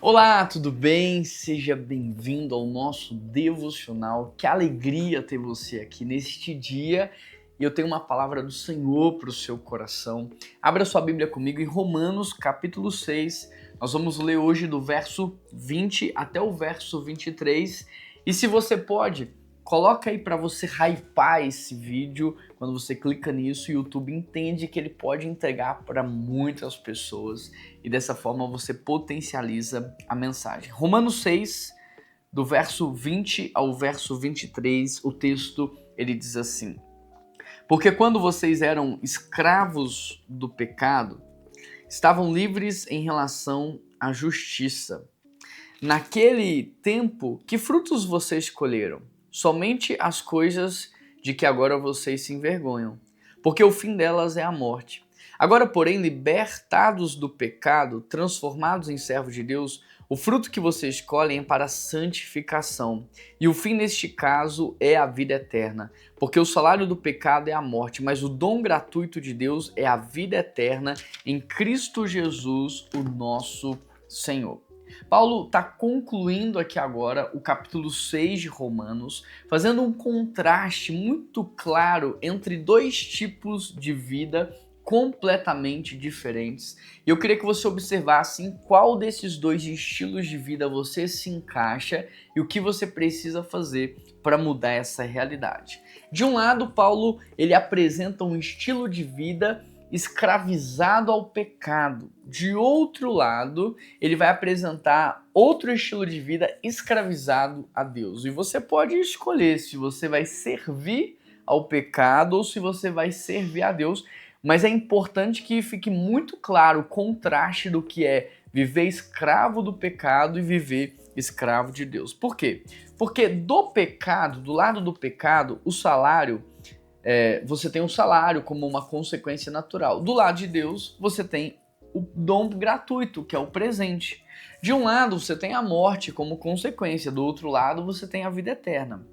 Olá, tudo bem? Seja bem-vindo ao nosso devocional. Que alegria ter você aqui neste dia. E eu tenho uma palavra do Senhor para o seu coração. Abra sua Bíblia comigo em Romanos, capítulo 6. Nós vamos ler hoje do verso 20 até o verso 23. E se você pode, coloca aí para você hypar esse vídeo. Quando você clica nisso, o YouTube entende que ele pode entregar para muitas pessoas e dessa forma você potencializa a mensagem. Romanos 6, do verso 20 ao verso 23, o texto ele diz assim: Porque quando vocês eram escravos do pecado, estavam livres em relação à justiça. Naquele tempo, que frutos vocês escolheram? Somente as coisas de que agora vocês se envergonham, porque o fim delas é a morte. Agora, porém, libertados do pecado, transformados em servos de Deus, o fruto que vocês escolhem é para a santificação. E o fim, neste caso, é a vida eterna. Porque o salário do pecado é a morte, mas o dom gratuito de Deus é a vida eterna em Cristo Jesus, o nosso Senhor. Paulo está concluindo aqui agora o capítulo 6 de Romanos, fazendo um contraste muito claro entre dois tipos de vida completamente diferentes. E eu queria que você observasse em qual desses dois estilos de vida você se encaixa e o que você precisa fazer para mudar essa realidade. De um lado, Paulo ele apresenta um estilo de vida escravizado ao pecado. De outro lado, ele vai apresentar outro estilo de vida escravizado a Deus. E você pode escolher se você vai servir ao pecado ou se você vai servir a Deus, mas é importante que fique muito claro o contraste do que é viver escravo do pecado e viver escravo de Deus. Por quê? Porque do pecado, do lado do pecado, o salário você tem um salário como uma consequência natural. Do lado de Deus, você tem o dom gratuito, que é o presente. De um lado, você tem a morte como consequência, do outro lado, você tem a vida eterna.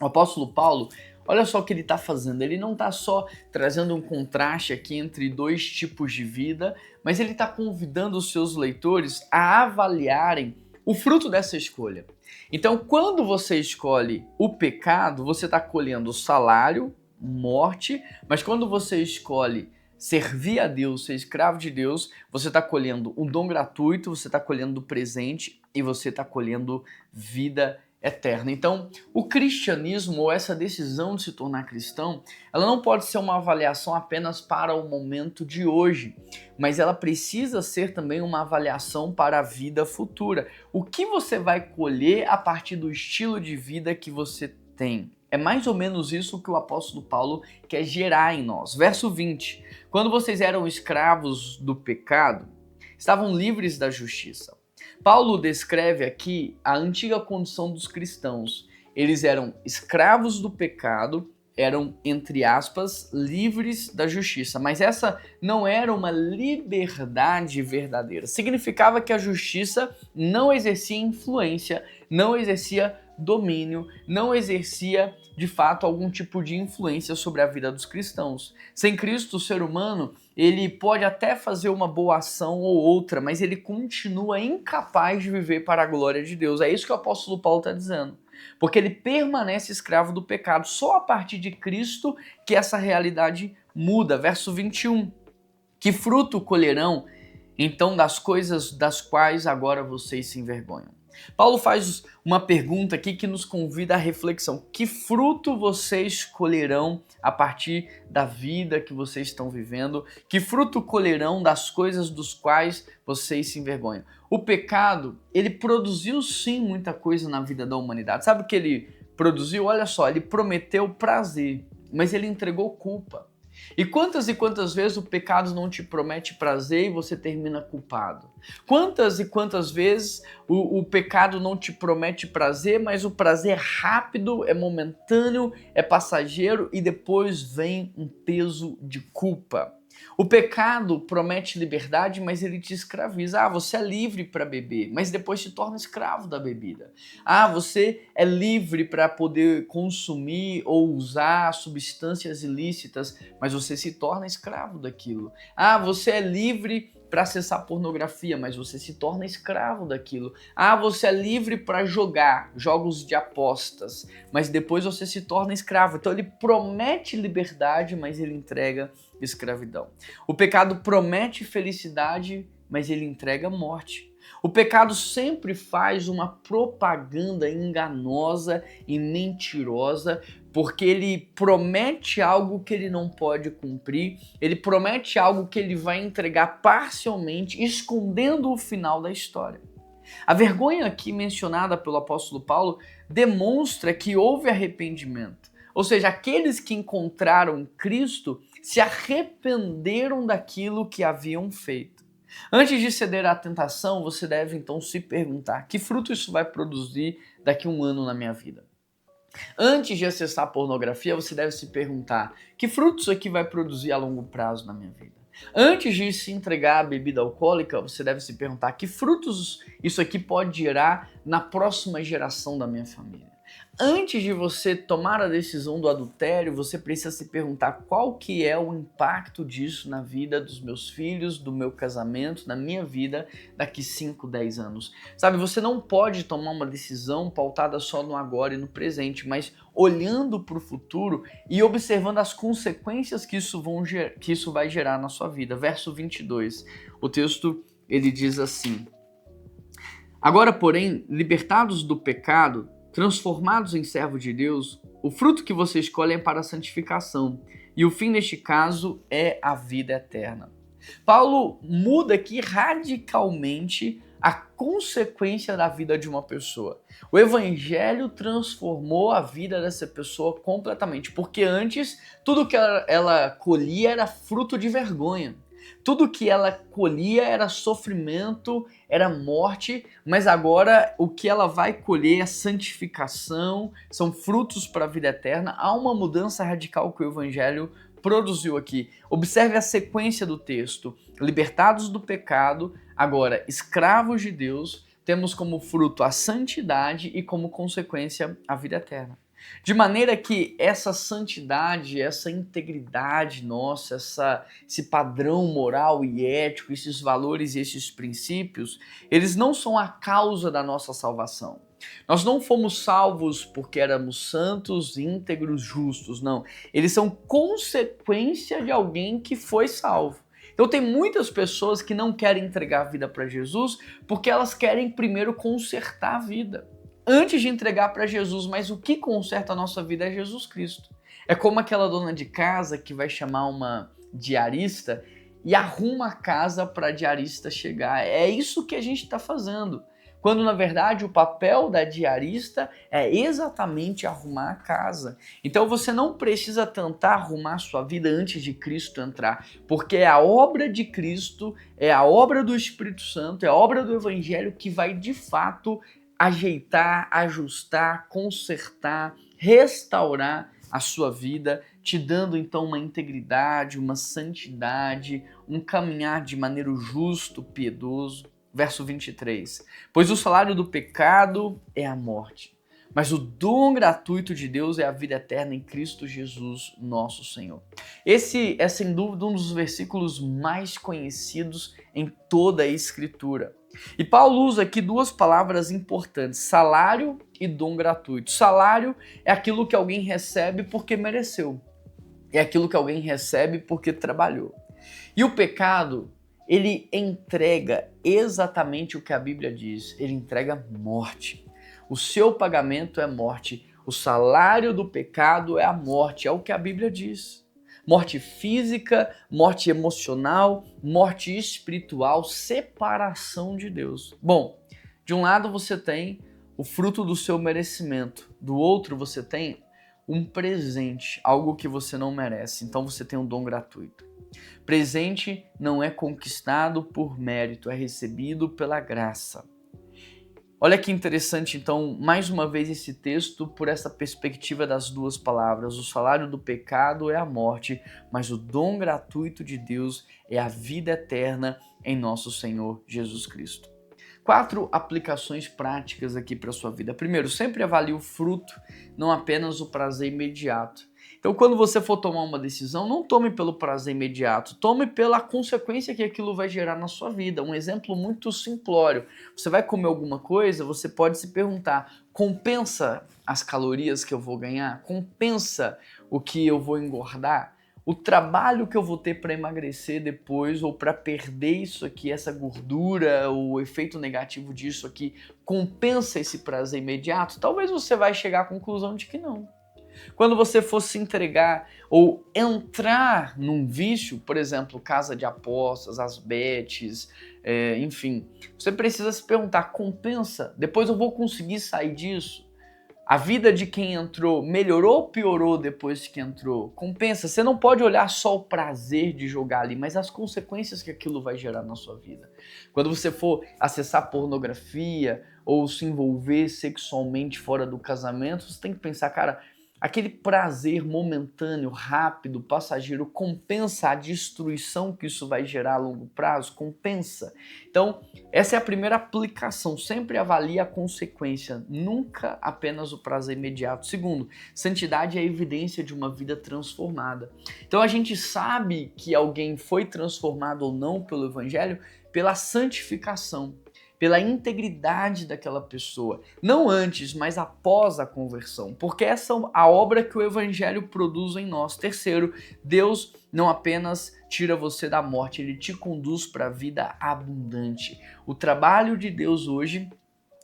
O apóstolo Paulo, olha só o que ele está fazendo. Ele não está só trazendo um contraste aqui entre dois tipos de vida, mas ele está convidando os seus leitores a avaliarem o fruto dessa escolha. Então, quando você escolhe o pecado, você está colhendo o salário, morte, mas quando você escolhe servir a Deus, ser escravo de Deus, você está colhendo um dom gratuito, você está colhendo o presente e você está colhendo vida eterna. Então, o cristianismo ou essa decisão de se tornar cristão, ela não pode ser uma avaliação apenas para o momento de hoje, mas ela precisa ser também uma avaliação para a vida futura. O que você vai colher a partir do estilo de vida que você tem? É mais ou menos isso que o apóstolo Paulo quer gerar em nós. Verso 20. Quando vocês eram escravos do pecado, estavam livres da justiça. Paulo descreve aqui a antiga condição dos cristãos. Eles eram escravos do pecado, eram, entre aspas, livres da justiça. Mas essa não era uma liberdade verdadeira. Significava que a justiça não exercia influência, não exercia domínio, não exercia de fato algum tipo de influência sobre a vida dos cristãos. Sem Cristo, o ser humano ele pode até fazer uma boa ação ou outra, mas ele continua incapaz de viver para a glória de Deus. É isso que o apóstolo Paulo está dizendo. Porque ele permanece escravo do pecado. Só a partir de Cristo que essa realidade muda. Verso 21. Que fruto colherão, então, das coisas das quais agora vocês se envergonham? Paulo faz uma pergunta aqui que nos convida à reflexão. Que fruto vocês colherão a partir da vida que vocês estão vivendo? Que fruto colherão das coisas dos quais vocês se envergonham? O pecado, ele produziu sim muita coisa na vida da humanidade. Sabe o que ele produziu? Olha só, ele prometeu prazer, mas ele entregou culpa. E quantas vezes o pecado não te promete prazer e você termina culpado? Quantas e quantas vezes o pecado não te promete prazer, mas o prazer é rápido, é momentâneo, é passageiro e depois vem um peso de culpa. O pecado promete liberdade, mas ele te escraviza. Ah, você é livre para beber, mas depois se torna escravo da bebida. Ah, você é livre para poder consumir ou usar substâncias ilícitas, mas você se torna escravo daquilo. Ah, você é livre para acessar pornografia, mas você se torna escravo daquilo. Ah, você é livre para jogar jogos de apostas, mas depois você se torna escravo. Então ele promete liberdade, mas ele entrega escravidão. O pecado promete felicidade, mas ele entrega morte. O pecado sempre faz uma propaganda enganosa e mentirosa, porque ele promete algo que ele não pode cumprir, ele promete algo que ele vai entregar parcialmente, escondendo o final da história. A vergonha aqui mencionada pelo apóstolo Paulo demonstra que houve arrependimento. Ou seja, aqueles que encontraram Cristo se arrependeram daquilo que haviam feito. Antes de ceder à tentação, você deve então se perguntar: que fruto isso vai produzir daqui a um ano na minha vida? Antes de acessar a pornografia, você deve se perguntar: que frutos isso aqui vai produzir a longo prazo na minha vida? Antes de se entregar à bebida alcoólica, você deve se perguntar: que frutos isso aqui pode gerar na próxima geração da minha família? Antes de você tomar a decisão do adultério, você precisa se perguntar qual que é o impacto disso na vida dos meus filhos, do meu casamento, na minha vida daqui 5, 10 anos. Sabe, você não pode tomar uma decisão pautada só no agora e no presente, mas olhando para o futuro e observando as consequências que isso vai gerar na sua vida. Verso 22, o texto ele diz assim: agora, porém, libertados do pecado, transformados em servo de Deus, o fruto que você escolhe é para a santificação, e o fim neste caso é a vida eterna. Paulo muda aqui radicalmente a consequência da vida de uma pessoa. O evangelho transformou a vida dessa pessoa completamente, porque antes tudo que ela colhia era fruto de vergonha. Tudo que ela colhia era sofrimento, era morte, mas agora o que ela vai colher é santificação, são frutos para a vida eterna. Há uma mudança radical que o Evangelho produziu aqui. Observe a sequência do texto: libertados do pecado, agora escravos de Deus, temos como fruto a santidade e como consequência a vida eterna. De maneira que essa santidade, essa integridade nossa, esse padrão moral e ético, esses valores e esses princípios, eles não são a causa da nossa salvação. Nós não fomos salvos porque éramos santos, íntegros, justos, não. Eles são consequência de alguém que foi salvo. Então tem muitas pessoas que não querem entregar a vida para Jesus porque elas querem primeiro consertar a vida antes de entregar para Jesus, mas o que conserta a nossa vida é Jesus Cristo. É como aquela dona de casa que vai chamar uma diarista e arruma a casa para a diarista chegar. É isso que a gente está fazendo, quando na verdade o papel da diarista é exatamente arrumar a casa. Então você não precisa tentar arrumar a sua vida antes de Cristo entrar, porque é a obra de Cristo, é a obra do Espírito Santo, é a obra do Evangelho que vai de fato ajeitar, ajustar, consertar, restaurar a sua vida, te dando então uma integridade, uma santidade, um caminhar de maneira justo, piedoso. Verso 23. Pois o salário do pecado é a morte, mas o dom gratuito de Deus é a vida eterna em Cristo Jesus, nosso Senhor. Esse é sem dúvida um dos versículos mais conhecidos em toda a Escritura. E Paulo usa aqui duas palavras importantes: salário e dom gratuito. Salário é aquilo que alguém recebe porque mereceu. É aquilo que alguém recebe porque trabalhou. E o pecado, ele entrega exatamente o que a Bíblia diz. Ele entrega morte. O seu pagamento é morte. O salário do pecado é a morte. É o que a Bíblia diz. Morte física, morte emocional, morte espiritual, separação de Deus. Bom, de um lado você tem o fruto do seu merecimento, do outro você tem um presente, algo que você não merece, então você tem um dom gratuito. Presente não é conquistado por mérito, é recebido pela graça. Olha que interessante, então, mais uma vez esse texto por essa perspectiva das duas palavras. O salário do pecado é a morte, mas o dom gratuito de Deus é a vida eterna em nosso Senhor Jesus Cristo. 4 aplicações práticas aqui para a sua vida. Primeiro, sempre avalie o fruto, não apenas o prazer imediato. Então, quando você for tomar uma decisão, não tome pelo prazer imediato, tome pela consequência que aquilo vai gerar na sua vida. Um exemplo muito simplório. Você vai comer alguma coisa, você pode se perguntar: compensa as calorias que eu vou ganhar? Compensa o que eu vou engordar? O trabalho que eu vou ter para emagrecer depois ou para perder isso aqui, essa gordura, o efeito negativo disso aqui, compensa esse prazer imediato? Talvez você vai chegar à conclusão de que não. Quando você for se entregar ou entrar num vício, por exemplo, casa de apostas, as bets, enfim, você precisa se perguntar: compensa? Depois eu vou conseguir sair disso? A vida de quem entrou melhorou ou piorou depois que entrou? Compensa. Você não pode olhar só o prazer de jogar ali, mas as consequências que aquilo vai gerar na sua vida. Quando você for acessar pornografia ou se envolver sexualmente fora do casamento, você tem que pensar: cara, aquele prazer momentâneo, rápido, passageiro, compensa a destruição que isso vai gerar a longo prazo? Compensa. Então, essa é a primeira aplicação. Sempre avalie a consequência, nunca apenas o prazer imediato. Segundo, santidade é a evidência de uma vida transformada. Então, a gente sabe que alguém foi transformado ou não pelo Evangelho pela santificação, pela integridade daquela pessoa, não antes, mas após a conversão, porque essa é a obra que o Evangelho produz em nós. Terceiro, Deus não apenas tira você da morte, Ele te conduz para a vida abundante. O trabalho de Deus hoje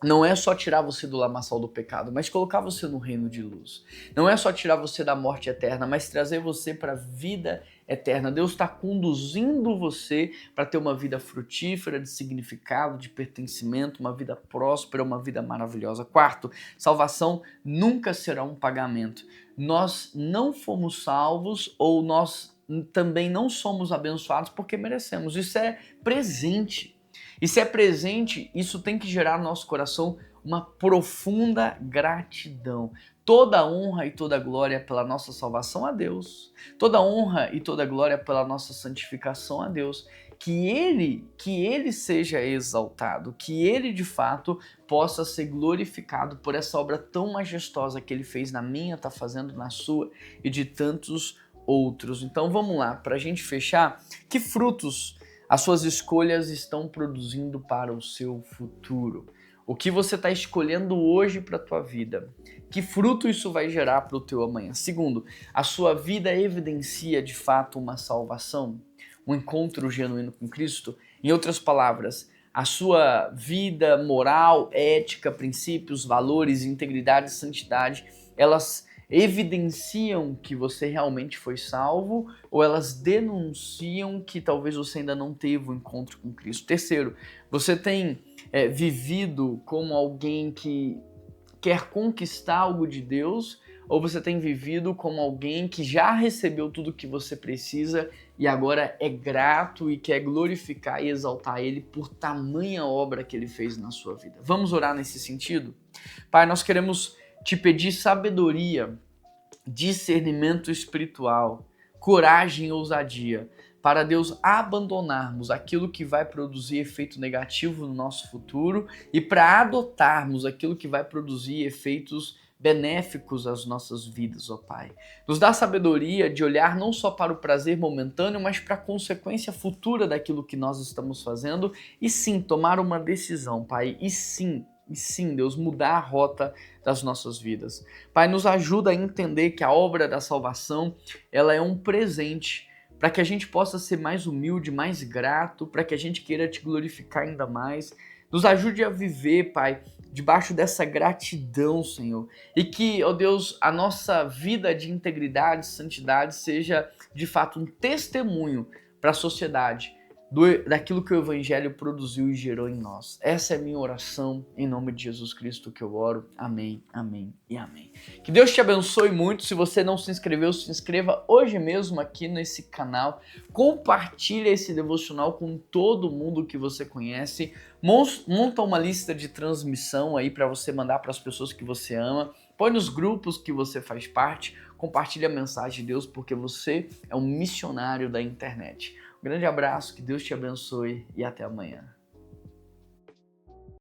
não é só tirar você do lamaçal do pecado, mas colocar você no reino de luz. Não é só tirar você da morte eterna, mas trazer você para a vida eterna. Deus está conduzindo você para ter uma vida frutífera, de significado, de pertencimento, uma vida próspera, uma vida maravilhosa. Quarto, salvação nunca será um pagamento. Nós não fomos salvos ou nós também não somos abençoados porque merecemos. Isso é presente. E se é presente, isso tem que gerar no nosso coração uma profunda gratidão. Toda honra e toda glória pela nossa salvação a Deus. Toda honra e toda glória pela nossa santificação a Deus. Que Ele seja exaltado, que Ele de fato possa ser glorificado por essa obra tão majestosa que Ele fez na minha, está fazendo na sua e de tantos outros. Então vamos lá, para a gente fechar, que frutos as suas escolhas estão produzindo para o seu futuro? O que você está escolhendo hoje para a tua vida? Que fruto isso vai gerar para o teu amanhã? Segundo, a sua vida evidencia de fato uma salvação? Um encontro genuíno com Cristo? Em outras palavras, a sua vida moral, ética, princípios, valores, integridade e santidade, elas evidenciam que você realmente foi salvo ou elas denunciam que talvez você ainda não teve um encontro com Cristo? Terceiro, você tem vivido como alguém que quer conquistar algo de Deus ou você tem vivido como alguém que já recebeu tudo que você precisa e agora é grato e quer glorificar e exaltar Ele por tamanha obra que Ele fez na sua vida? Vamos orar nesse sentido? Pai, nós queremos te pedir sabedoria, discernimento espiritual, coragem e ousadia para, Deus, abandonarmos aquilo que vai produzir efeito negativo no nosso futuro e para adotarmos aquilo que vai produzir efeitos benéficos às nossas vidas, ó Pai. Nos dá sabedoria de olhar não só para o prazer momentâneo, mas para a consequência futura daquilo que nós estamos fazendo e sim, tomar uma decisão, Pai, e sim, Deus, mudar a rota das nossas vidas. Pai, nos ajuda a entender que a obra da salvação, ela é um presente para que a gente possa ser mais humilde, mais grato, para que a gente queira te glorificar ainda mais. Nos ajude a viver, Pai, debaixo dessa gratidão, Senhor. E que, ó Deus, a nossa vida de integridade, santidade seja de fato um testemunho para a sociedade daquilo que o Evangelho produziu e gerou em nós. Essa é a minha oração, em nome de Jesus Cristo que eu oro. Amém, amém e amém. Que Deus te abençoe muito. Se você não se inscreveu, se inscreva hoje mesmo aqui nesse canal. Compartilhe esse devocional com todo mundo que você conhece. Monta uma lista de transmissão aí para você mandar para as pessoas que você ama. Põe nos grupos que você faz parte. Compartilhe a mensagem de Deus, porque você é um missionário da internet. Um grande abraço, que Deus te abençoe e até amanhã.